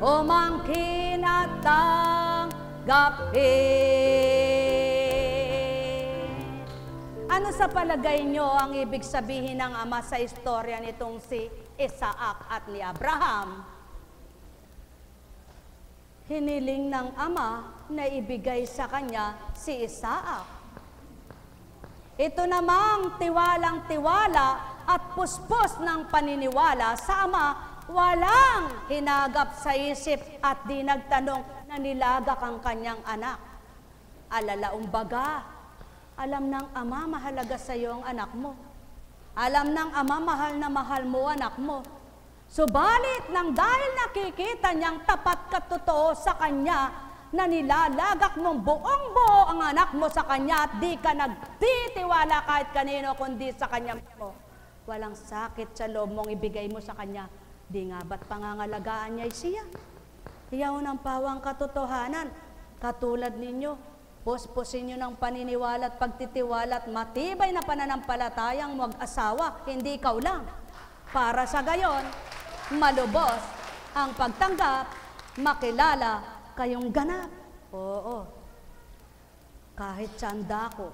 umangkin at tanggapin. Ano sa palagay nyo ang ibig sabihin ng Ama sa istorya nitong si Isaac at ni Abraham? Hiniling ng Ama na ibigay sa kanya si Isaac. Ito namang tiwalang-tiwala at puspos ng paniniwala sa Ama, walang hinagap sa isip at di nagtanong na nilagak ang kanyang anak. Alalaumbaga, alam ng Ama mahalaga sa iyo ang anak mo. Alam ng Ama mahal na mahal mo anak mo. Subalit nang dahil nakikita niyang tapat katotoo sa kanya na nilalagak mong buong-buo ang anak mo sa kanya at di ka nagtitiwala kahit kanino kundi sa kanya mo, walang sakit sa loob mong ibigay mo sa kanya. Di nga ba't pangangalagaan niya siya? Iyaw ng pawang katotohanan. Katulad ninyo, puspusin nyo ng paniniwala at pagtitiwala at matibay na pananampalatayang mag-asawa, hindi ikaw lang. Para sa gayon, malubos ang pagtanggap, makilala kayong ganap. Oo, kahit saan dako,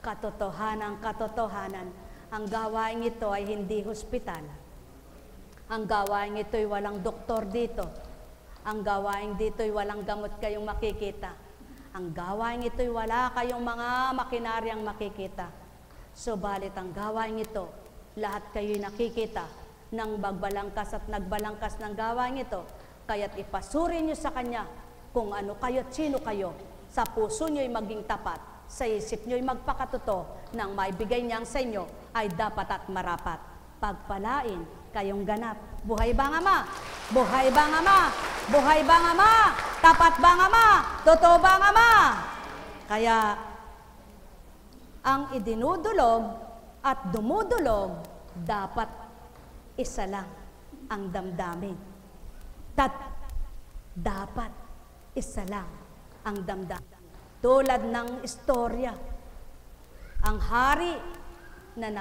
katotohanan, ang gawain ito ay hindi hospital. Ang gawain ito ay walang doktor dito. Ang gawain dito ay walang gamot kayong makikita. Ang gawain ito ay wala kayong mga makinaryang makikita. Subalit ang gawain ito, lahat kayo'y nakikita ng magbalangkas at nagbalangkas ng gawain ito. Kaya't ipasuri nyo sa kanya kung ano kayo at sino kayo. Sa puso nyo'y maging tapat, sa isip nyo'y magpakatotoo, nang maibigay niyang sa inyo ay dapat at marapat. Pagpalain kayong ganap. Buhay bang Ama? Buhay bang Ama? Buhay bang Ama? Tapat bang Ama? Totoo bang Ama? Kaya ang idinudulog at dumudulog dapat isa lang ang damdamin. Dapat isa lang ang damdamin. Tulad ng istorya, ang hari na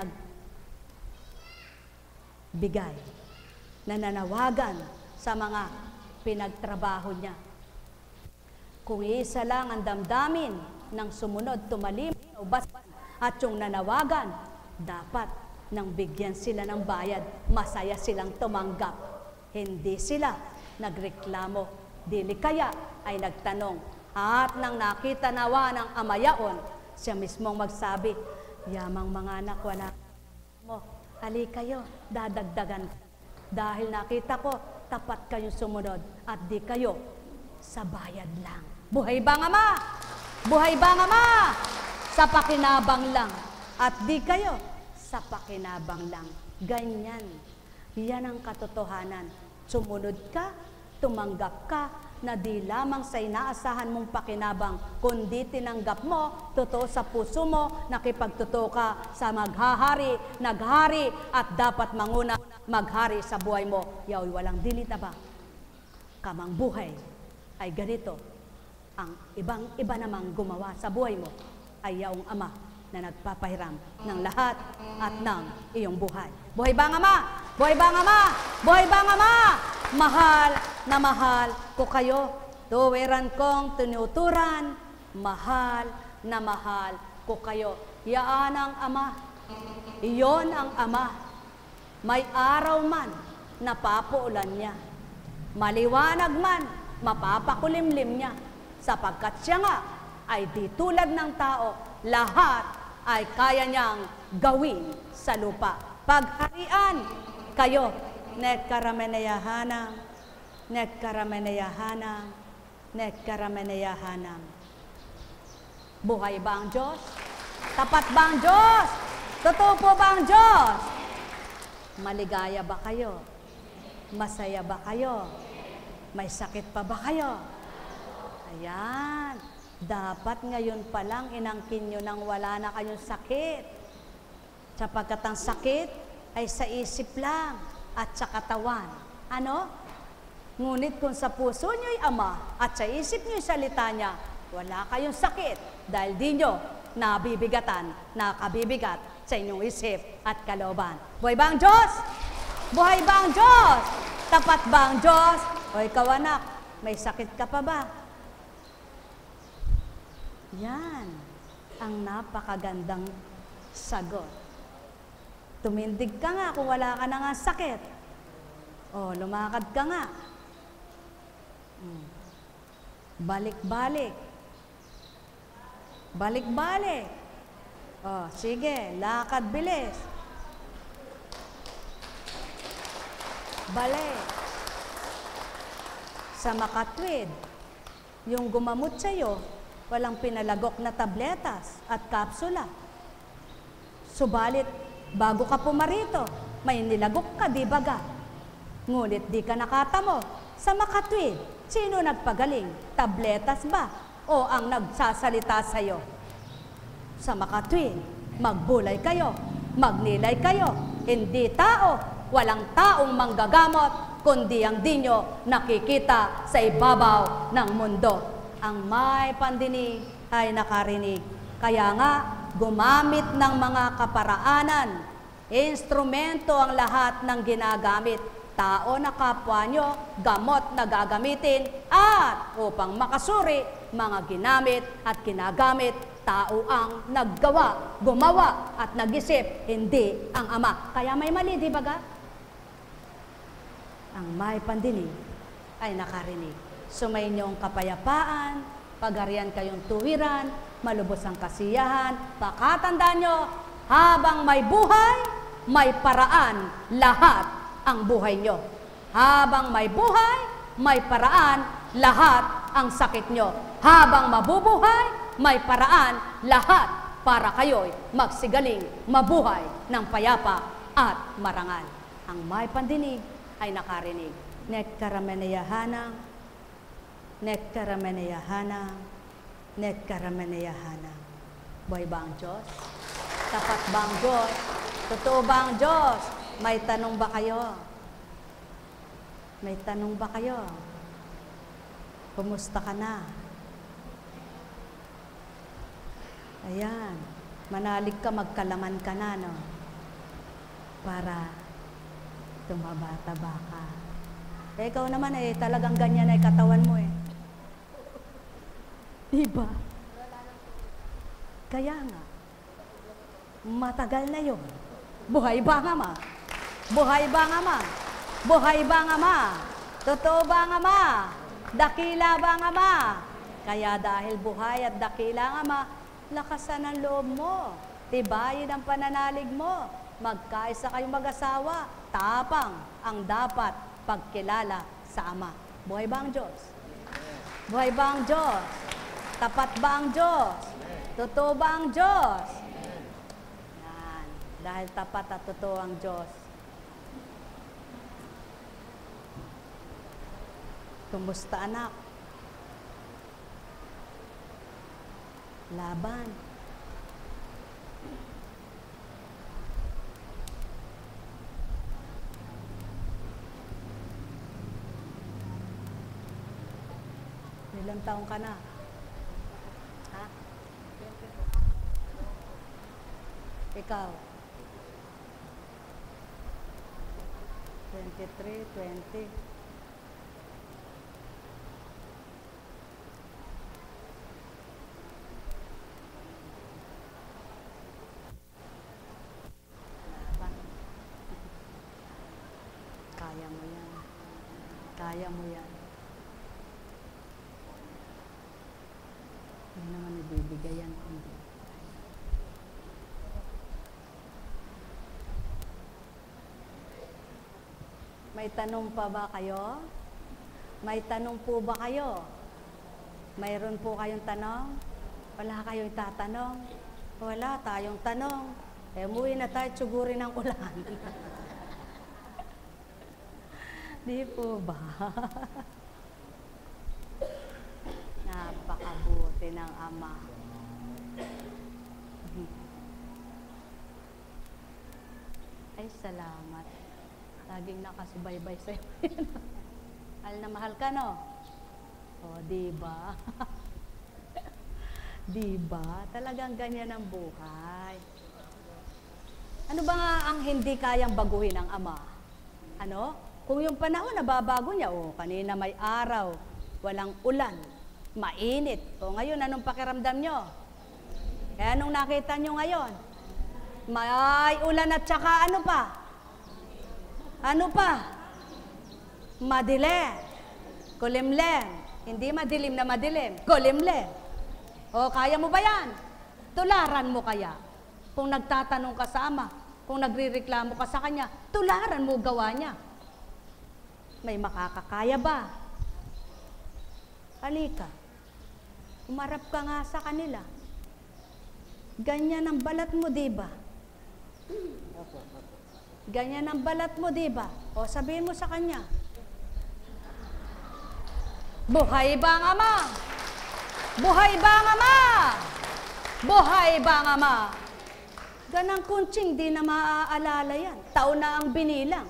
nagbigay, na nanawagan sa mga pinagtrabaho niya. Kung isa lang ang damdamin ng sumunod, tumalim, ubasan, at yung nanawagan, dapat nang bigyan sila ng bayad, masaya silang tumanggap. Hindi sila nagreklamo, dili kaya ay nagtanong. At nang nakita nawa ng Ama yaon, siya mismong magsabi, yamang mga anak, wala mo, hali kayo, dadagdagan. Dahil nakita ko, tapat kayong sumunod at di kayo sa bayad lang. Buhay bang Ama? Buhay bang Ama? Sa pakinabang lang. At di kayo sa pakinabang lang. Ganyan. Yan ang katotohanan. Sumunod ka, tumanggap ka, na di lamang sa inaasahan mong pakinabang, kundi tinanggap mo, totoo sa puso mo, nakipagtotoo ka sa maghahari, naghari, at dapat manguna maghari sa buhay mo. Yao'y walang dilitabang. Kamang buhay ay ganito. Ang ibang-iba namang gumawa sa buhay mo ay yaong Ama na nagpapahiram ng lahat at ng iyong buhay. Buhay bang Ama? Buhay bang Ama? Buhay bang Ama? Mahal na mahal ko kayo. Tuwiran kong tinuturan, mahal na mahal ko kayo. Yaan ang Ama. Iyon ang Ama. May araw man, napapaulan niya. Maliwanag man, mapapakulimlim niya. Sapagkat siya nga ay di tulad ng tao, lahat ay kaya niyang gawin sa lupa. Pagharian kayo, nekkarameneyahanang, nekkarameneyahanang, nekkarameneyahanang. Buhay ba ang Diyos? Tapat ba ang Diyos? Totoo po ba ang Diyos? Maligaya ba kayo? Masaya ba kayo? May sakit pa ba kayo? Ayan. Dapat ngayon pa lang inangkin nyo nang wala na kayong sakit. Sapagkat ang sakit ay sa isip lang at sa katawan. Ano? Ngunit kung sa puso nyo'y Ama at sa isip nyo'y salita niya, wala kayong sakit dahil di nyo nabibigatan, nakabibigat sa inyong isip at kalooban. Buhay ba ang Diyos? Buhay ba ang Diyos? Tapat ba ang Diyos? O ikaw anak, may sakit ka pa ba? Yan ang napakagandang sagot. Tumindig ka nga kung wala ka na nga sakit. O, lumakad ka nga. Balik-balik. Balik-balik. O, sige, lakad bilis. Balik. Sa makatwid, yung gumamot sa'yo, walang pinalagok na tabletas at kapsula. Subalit, bago ka pumarito, may nilagok ka, di baga? Ngunit di ka nakatamo. Sa makatwid, sino nagpagaling? Tabletas ba? O ang nagsasalita sa'yo? Sa makatwid, magbulay kayo, magnilay kayo, hindi tao, walang taong manggagamot, kundi ang di nyo nakikita sa ibabaw ng mundo. Ang may pandinig ay nakarinig. Kaya nga, gumamit ng mga kaparaanan. Instrumento ang lahat ng ginagamit. Tao na kapwa nyo, gamot na gagamitin, at upang makasuri, mga ginamit at ginagamit, tao ang naggawa, gumawa at nag-isip, hindi ang Ama. Kaya may mali, di ba ga? Ang may pandinig ay nakarinig. Sumainyong kapayapaan, pagarian kayong tuwiran, malubos ang kasiyahan, pakatandaan nyo, habang may buhay, may paraan, lahat ang buhay nyo. Habang may buhay, may paraan, lahat ang sakit nyo. Habang mabubuhay, may paraan, lahat para kayo'y magsigaling, mabuhay ng payapa at marangal. Ang may pandinig ay nakarinig. Nekkarameneyahanang, nekkarameneyahanang, nekkarameneyahanang. Buhay ba ang Diyos? Tapat ba ang Diyos? Totoo ba ang Diyos? May tanong ba kayo? May tanong ba kayo? Kumusta ka na? Ayan, manalig ka, magkalaman ka na, no? Para tumaba-taba ka. Eh, ikaw naman eh, talagang ganyan ay katawan mo eh. Diba? Kaya nga, matagal na yun. Buhay ba ang Ama? Buhay ba ang Ama? Buhay ba ang Ama? Totoo ba ang Ama? Dakila ba ang Ama? Kaya dahil buhay at dakila ang Ama, lakasan ang loob mo. Tibayin ang pananalig mo. Magkaisa kayong mag-asawa. Tapang ang dapat pagkilala sa Ama. Buhay ba ang Diyos? Buhay ba ang Diyos? Tapat ba ang Diyos? Totoo ba ang Diyos? Yan. Dahil tapat at totoo ang Diyos. Kumusta anak? Laban. Ilang taong ka na? Ha? Ikaw? 23, 20. Kaya mo yan. Kaya mo yan. Hindi naman ibibigay yan. Hindi. May tanong pa ba kayo? May tanong po ba kayo? Mayroon po kayong tanong? Wala kayong tatanong? Wala tayong tanong. Eh, umuwi na tayo, tsugurin ng ulan. Di po ba? Napakabuti ng Ama. Ay, salamat. Laging nakasubaybay sa'yo. Mahal na mahal ka, no? O, diba? Diba? Talagang ganyan ang buhay. Ano ba nga ang hindi kayang baguhin ng Ama? Ano? Kung yung panahon nababago niya, kanina may araw, walang ulan, mainit. Ngayon, anong pakiramdam nyo? Kaya anong nakita nyo ngayon? May ulan at saka ano pa? Ano pa? Madilim. Kulimlem. Hindi madilim na madilim. Kulimlem. Kaya mo ba yan? Tularan mo kaya? Kung nagtatanong ka sa ama, kung nagrireklamo ka sa kanya, tularan mo gawa niya. May makakakaya ba? Halika. Umarap ka nga sa kanila. Ganyan ang balat mo, diba? Ganyan ang balat mo, diba? Sabihin mo sa kanya. Buhay ba ang ama? Buhay ba ang ama? Buhay ba ang ama? Ganang kuntsing, di na maaalala yan. Taon na ang binilang.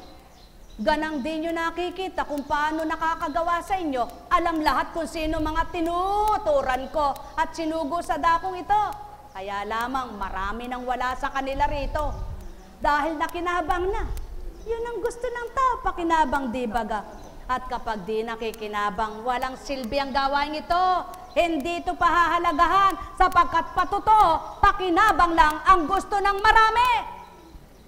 Ganang di nyo nakikita kung paano nakakagawa sa inyo. Alam lahat kung sino mga tinuturan ko at sinugo sa dakong ito. Kaya lamang marami nang wala sa kanila rito. Dahil nakinabang na. Yun ang gusto ng tao, pakinabang di baga. At kapag di nakikinabang, walang silbi ang gawain ito. Hindi ito pahahalagahan sapagkat patotoo, pakinabang lang ang gusto ng marami.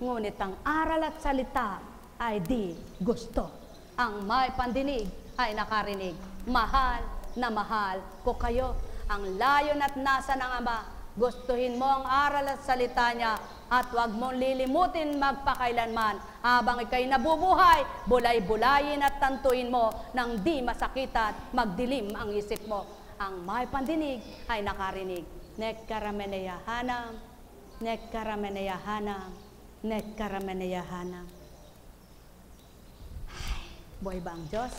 Ngunit ang aral at salita ay di gusto. Ang may pandinig ay nakarinig. Mahal na mahal ko kayo. Ang layon at nasa ng Ama, gustuhin mo ang aral at salita niya at huwag mong lilimutin magpakailanman. Habang ikay nabubuhay, bulay-bulayin at tantuin mo nang di masakitan, magdilim ang isip mo. Ang may pandinig ay nakarinig. Nekkarameneyahanam, nekkarameneyahanam, nekkarameneyahanam. Buhay ba ang Diyos?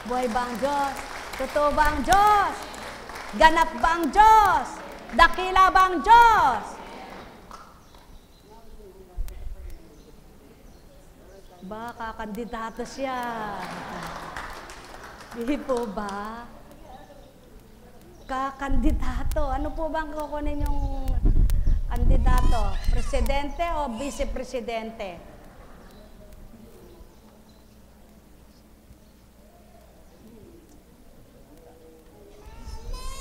Buhay ba ang Diyos? Totoo ba ang Diyos? Ganap ba ang Diyos? Dakila ba ang Diyos? Baka kandidato siya. Hindi po ba? Kakandidato. Ano po bang kukunin yung kandidato? Presidente o vice-presidente?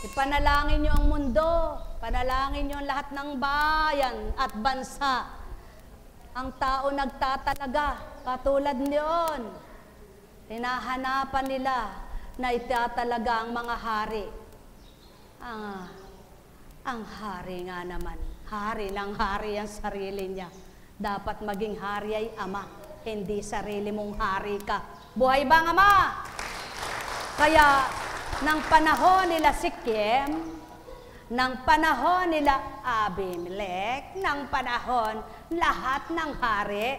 Ipanalangin niyo ang mundo. Panalangin niyo ang lahat ng bayan at bansa. Ang tao nagtatalaga, katulad niyon. Hinahanapan nila na itatalaga ang mga hari. Ang hari nga naman, hari ng hari ang sarili niya. Dapat maging hari ay ama, hindi sarili mong hari ka. Buhay ba ang ama? Kaya, ng panahon nila Sikem, ng panahon nila Abimelech, ng panahon lahat ng hari,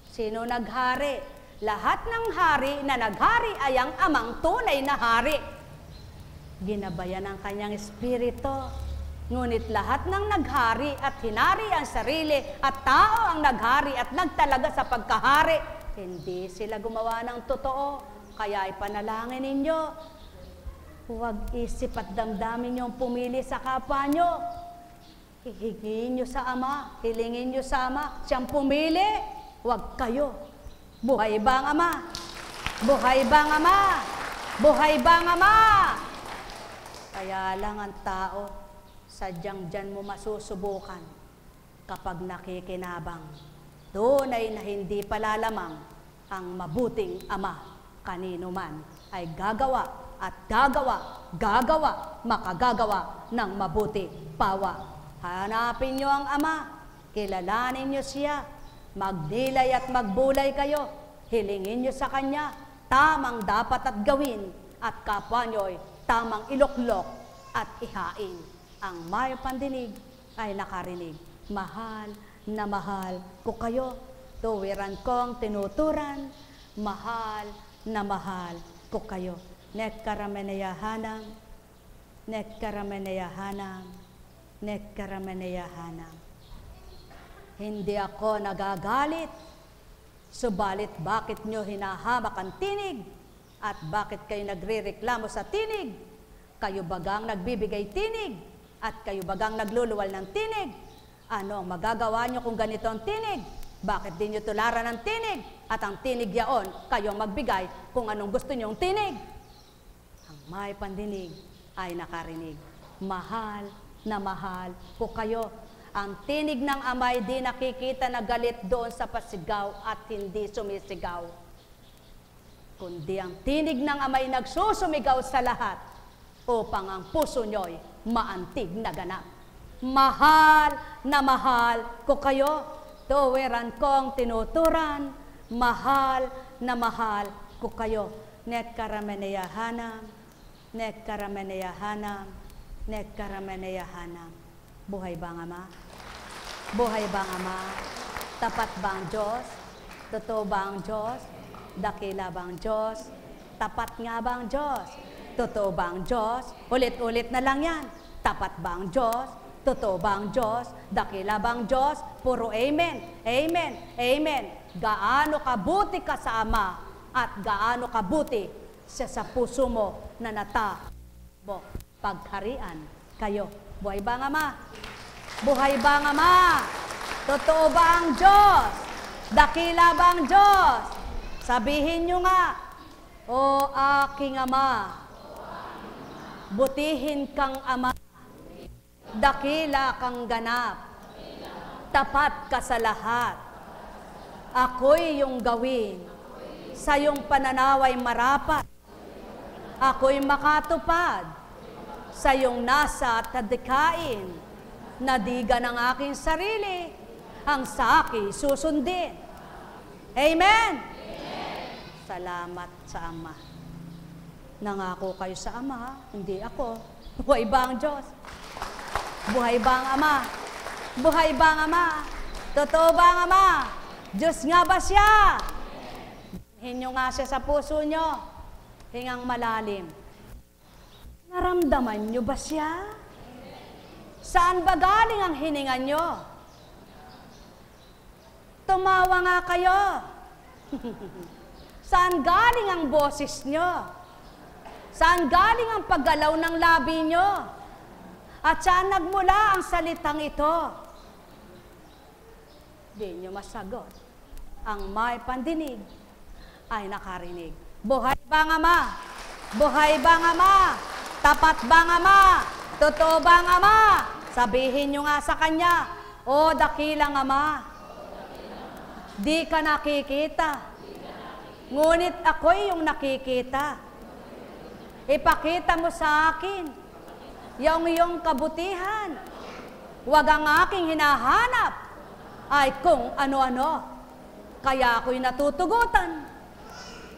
sino naghari? Lahat ng hari na naghari ay ang amang tunay na hari. Ginabayan ang kanyang espiritu. Ngunit lahat ng naghari at hinari ang sarili at tao ang naghari at nagtalaga sa pagkahari, hindi sila gumawa ng totoo. Kaya ipanalangin ninyo, huwag isip at damdamin niyong pumili sa kapwa niyo. Hihingin niyo sa Ama, hilingin niyo sa Ama, siyang pumili, huwag kayo. Buhay ba ang Ama? Buhay ba ang Ama? Buhay ba ang Ama? Kaya lang ang tao, sadyang dyan mo masusubukan kapag nakikinabang. Tunay na hindi palalamang ang mabuting Ama, kanino man ay gagawa at gagawa, makagagawa ng mabuti pawa. Hanapin niyo ang Ama, kilalanin niyo siya, magnilay at magbulay kayo, hilingin niyo sa Kanya, tamang dapat at gawin, at kapwa niyo'y tamang iluklok at ihain. Ang may pandinig ay nakarinig. Mahal na mahal ko kayo, tuwiran kong tinuturan, mahal na mahal ko kayo. Nekkarameneyahanam, nekkarameneyahanam, nekkarameneyahanam. Hindi ako nagagalit, subalit bakit nyo hinahamak ang tinig? At bakit kayo nagrereklamo sa tinig? Kayo bagang nagbibigay tinig? At kayo bagang nagluluwal ng tinig? Ano ang magagawa nyo kung ganito ang tinig? Bakit di nyo tularan ng tinig? At ang tinig yaon, kayong magbigay kung anong gusto nyong tinig. Ang may pandinig ay nakarinig. Mahal na mahal ko kayo. Ang tinig ng Ama ay di nakikita na galit doon sa pasigaw at hindi sumisigaw. Kundi ang tinig ng Ama ay nagsusumigaw sa lahat upang ang puso nyo'y maantig na ganap. Mahal na mahal ko kayo. Tuwiran kong tinuturan, mahal na mahal ko kayo. Nek karameneyahanam, nek karameneyahanam, nek karameneyahanam. Buhay ba ang Ama? Buhay ba ang Ama? Tapat ba ang Diyos? Totoo ba ang Diyos? Dakila ba ang Diyos? Tapat nga ba ang Diyos? Totoo ba ang Diyos? Ulit-ulit na lang yan. Tapat ba ang Diyos? Totoo ba ang Diyos? Dakila ba ang Diyos? Puro amen, amen, amen. Gaano kabuti ka sa Ama at gaano kabuti siya sa puso mo na mo pagharian kayo. Buhay ba ang Ama? Buhay ba ang Ama? Totoo ba ang Diyos? Dakila ba ang Diyos? Sabihin nyo nga, O aking Ama, butihin kang Ama, dakila kang ganap, tapat ka sa lahat. Ako'y iyong gawin, sa iyong pananaway marapat. Ako'y makatupad, sa iyong nasa at tadikain. Nadiga ng aking sarili, ang sa akin susundin. Amen? Amen. Salamat sa Ama. Nangako kayo sa Ama, hindi ako. Buhay ba ang Diyos? Buhay ba ang Ama? Buhay ba ang Ama? Totoo ba ang Ama? Diyos nga ba siya? Hinyo nga siya sa puso nyo. Hingang malalim. Naramdaman nyo ba siya? Saan ba galing ang hininga nyo? Tumawa nga kayo. Saan galing ang boses nyo? Saan galing ang paggalaw ng labi nyo? At saan nagmula ang salitang ito? Di nyo masagot. Ang may pandinig ay nakarinig. Buhay ba ang Ama? Buhay ba ang Ama? Tapat ba ang Ama? Totoo ba ang Ama? Sabihin nyo nga sa Kanya, O dakilang Ama, di ka nakikita. Ngunit ako'y yung nakikita. Ipakita mo sa akin yung iyong kabutihan. Huwag ang aking hinahanap ay kung ano-ano. Kaya ako'y natutugutan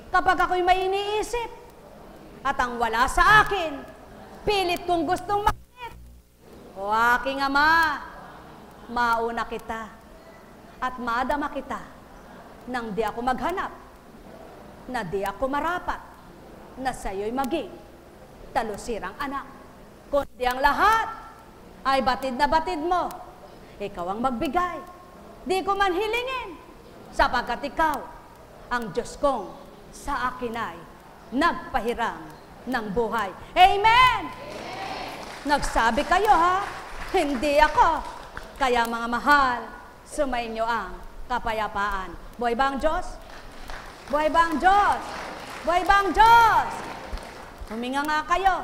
kapag ako'y may iniisip. At ang wala sa akin, pilit kong gustong makit. O aking Ama, mauna kita at madama kita nang di ako maghanap, na di ako marapat, na sa'yo'y maging talusirang anak. Kundi ang lahat ay batid na batid mo. Ikaw ang magbigay. Di ko man hilingin, sapagkat ikaw, ang Diyos kong sa akin ay nagpahiram ng buhay. Amen! Amen! Nagsabi kayo ha, hindi ako. Kaya mga mahal, sumainyo ang kapayapaan. Buhay ba ang Diyos? Buhay ba ang Diyos? Buhay ba ang Diyos? Huminga nga kayo.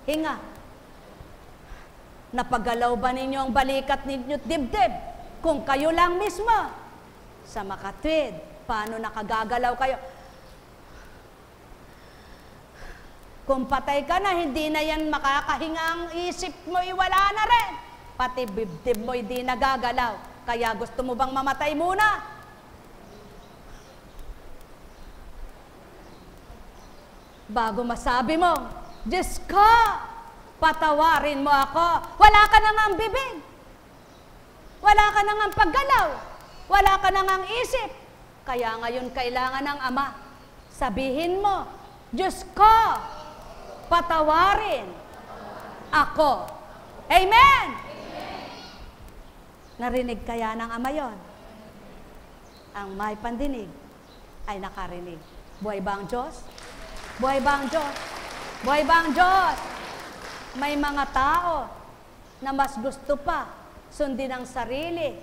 Hinga. Napagalaw ba ninyo ang balikat ninyo't dibdib? Kung kayo lang mismo, sa makatwid, paano nakagagalaw kayo? Kung patay ka na, hindi na yan makakahinga ang isip mo, iwala na rin. Pati dibdib mo, hindi nagagalaw. Kaya gusto mo bang mamatay muna? Bago masabi mo, Diyos ko, patawarin mo ako. Wala ka nang ang bibig. Wala ka nang ang paggalaw. Wala ka nang ang isip. Kaya ngayon kailangan ng Ama. Sabihin mo, Diyos ko, patawarin ako. Amen! Narinig kaya ng Ama yon? Ang may pandinig ay nakarinig. Buhay ba ang Diyos? Buhay ba ang Diyos? Buhay ba ang Diyos? May mga tao na mas gusto pa sundin ang sarili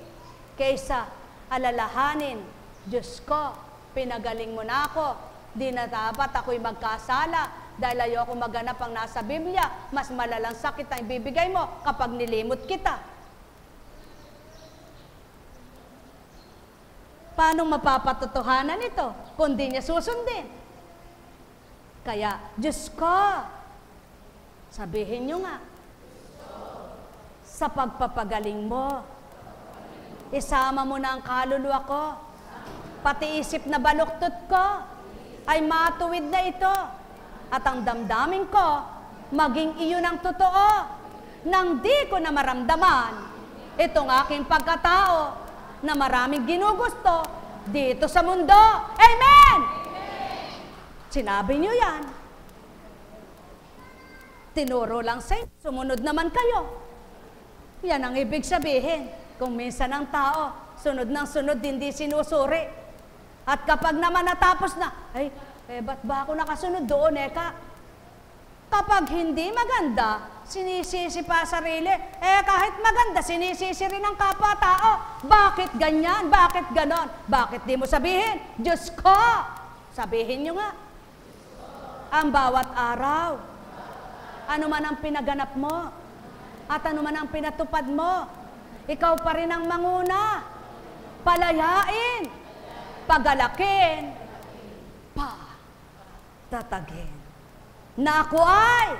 kaysa alalahanin, Diyos ko, pinagaling mo na ako. Di na dapat ako'y magkasala dahil ayoko maganap ang nasa Biblia. Mas malalang sakit ang ibibigay mo kapag nilimot kita. Paano mapapatotohanan ito kung di niya susundin? Kaya, Diyos ko, sabihin niyo nga, sa pagpapagaling mo, isama mo na ang kaluluwa ko, pati isip na baluktot ko, ay matuwid na ito. At ang damdamin ko, maging iyon ang totoo, nang di ko na maramdaman itong aking pagkatao na maraming ginugusto dito sa mundo. Amen! Sinabi niyo yan. Tinuro lang sa inyo, sumunod naman kayo. Yan ang ibig sabihin. Kung minsan ang tao, sunod ng sunod, hindi sinusuri. At kapag naman natapos na, ay, ba't ba ako nakasunod doon, Eka? Kapag hindi maganda, sinisisi pa sarili. Kahit maganda, sinisisi rin ang kapwa-tao. Bakit ganyan? Bakit ganon? Bakit di mo sabihin? Diyos ko! Sabihin nyo nga. Ang bawat araw, ano man ang pinaganap mo, at ano man ang pinatupad mo, ikaw pa rin ang manguna. Palayain, pagalakin, tatagin, na ako ay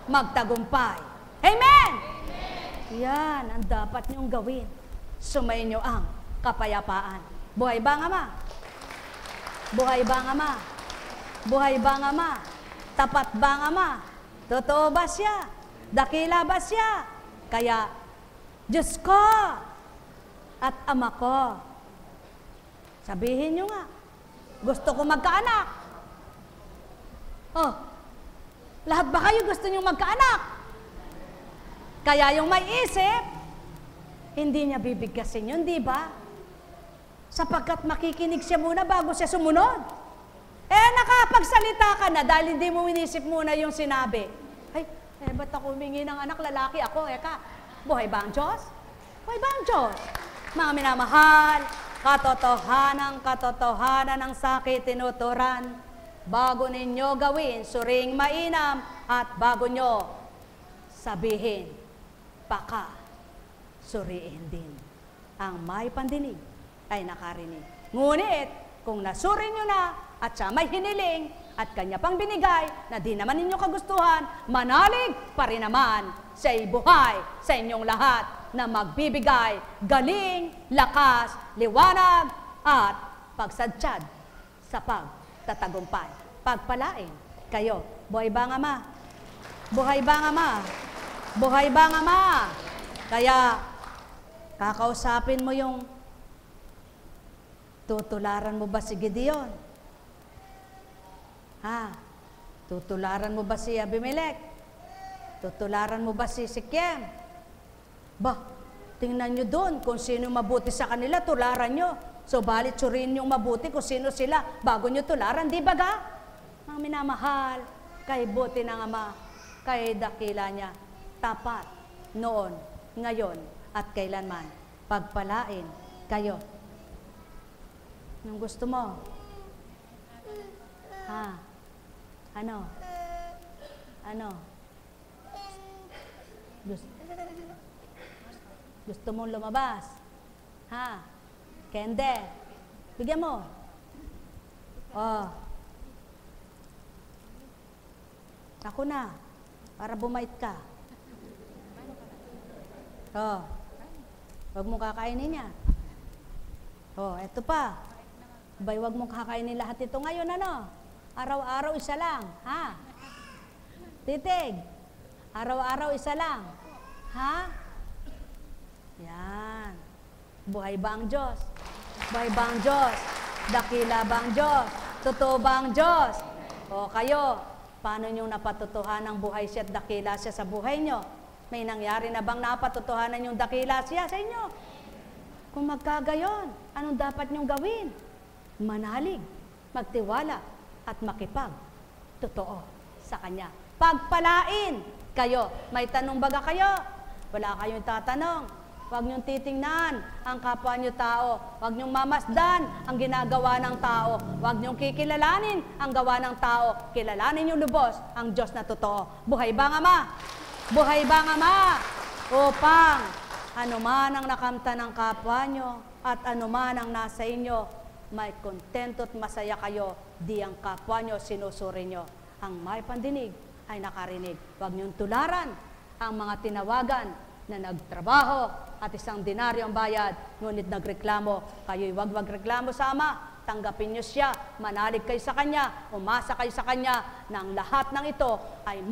magtagumpay. Amen! Yan ang dapat niyong gawin. Sumayin niyo ang kapayapaan. Buhay ba ang Ama? Buhay ba ang Ama? Buhay ba ang Ama? Tapat ba ang Ama? Totoo ba siya? Dakila ba siya? Kaya, Diyos ko at Ama ko. Sabihin niyo nga, gusto ko magkaanak. Oh, lahat ba kayo gusto niyong magkaanak? Kaya yung may isip, hindi niya bibigkasin yun, di ba? Sapagkat makikinig siya muna bago siya sumunod. Nakapagsalita ka na dahil hindi mo inisip muna yung sinabi. Ay, ba't ako humingi ng anak, lalaki ako, Eka? Buhay ba ang Diyos? Buhay ba ang Diyos? Mga minamahal, katotohanan ng sakit tinuturan. Bago ninyo gawin, suring mainam, at bago nyo sabihin, baka suriin din. Ang may pandinig ay nakarinig. Ngunit, kung nasuri nyo na, at siya may hiniling, at kanya pang binigay, na di naman ninyo kagustuhan, manalig pa rin naman sa buhay sa inyong lahat, na magbibigay galing, lakas, liwanag, at pagsadsyad sa pagtatagumpay. Pagpalain kayo. Buhay ba ang Ama? Buhay ba ang Ama? Buhay ba ang Ama? Kaya, kakausapin mo yung tutularan mo ba si Gideon? Tutularan mo ba si Abimelech? Tutularan mo ba si Sikem? Tingnan nyo doon kung sino mabuti sa kanila, tularan nyo. So, balit suriin yung mabuti kung sino sila bago nyo tularan, di ba ga? Mga minamahal, kay buti ng Ama, kay dakila niya, tapat, noon, ngayon, at kailanman, pagpalain kayo. Anong gusto mo? Ano? Gusto mong lumabas? Kende, bigyan mo. Ako na, para bumait ka. Huwag mong kakainin niya. Eto pa. Huwag mong kakainin lahat ito ngayon, ano? Araw-araw isa lang, Titig, araw-araw isa lang, Yan. Buhay ba ang Diyos? Buhay ba ang Diyos? Dakila ba ang Diyos? Totoo ba ang Diyos? O kayo, paano nyo napatotohanan ang buhay siya at dakila siya sa buhay nyo? May nangyari na bang napatotohanan yung dakila siya sa inyo? Kung magkagayon, anong dapat nyong gawin? Manalig, magtiwala, at makipag. Totoo sa Kanya. Pagpalain kayo. May tanong baga kayo? Wala kayong tatanong. Huwag niyong titingnan ang kapwa niyo tao. Huwag niyong mamasdan ang ginagawa ng tao. Huwag niyong kikilalanin ang gawa ng tao. Kilalanin niyo lubos ang Diyos na totoo. Buhay ba ang Ama? Buhay ba ang Ama? Upang anuman ang nakamta ng kapwa niyo at anuman ang nasa inyo, may kontento at masaya kayo, di ang kapwa niyo sinusuri niyo. Ang may pandinig ay nakarinig. Huwag niyong tularan ang mga tinawagan na nagtrabaho at isang denaryo ang bayad, ngunit nagreklamo. Kayo'y wag reklamo sa Ama. Tanggapin niyo siya, manalig kayo sa Kanya, umasa kayo sa Kanya, na ang lahat ng ito ay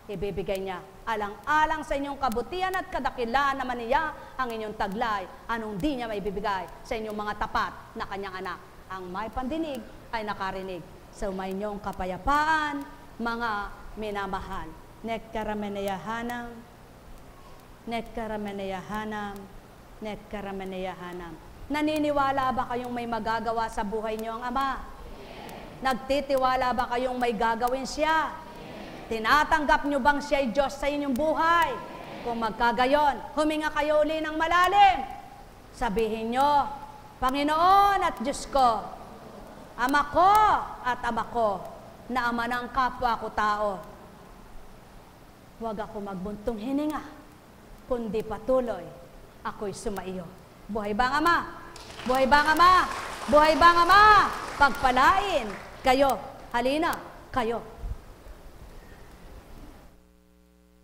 ibibigay niya. Alang-alang sa inyong kabutihan at kadakilaan naman niya ang inyong taglay, anong di niya maibibigay sa inyong mga tapat na Kanyang anak. Ang may pandinig ay nakarinig. Sa inyong kapayapaan, mga minamahal. Nekkarameneyahanam, Nekkarameneyahanam, Nekkarameneyahanam. Naniniwala ba kayong may magagawa sa buhay niyo ang Ama? Nagtitiwala ba kayong may gagawin siya? Tinatanggap niyo bang siya ay Diyos sa inyong buhay? Kung magkagayon, huminga kayo uli ng malalim. Sabihin niyo, Panginoon at Diyos ko, Ama ko at Ama ko, na Ama ng kapwa ko tao. Huwag ako magbuntong hininga, kundi patuloy ako'y sumaiyo. Buhay ba ang Ama? Buhay ba ang Ama? Buhay ba ang Ama? Pagpalain kayo. Halina, kayo.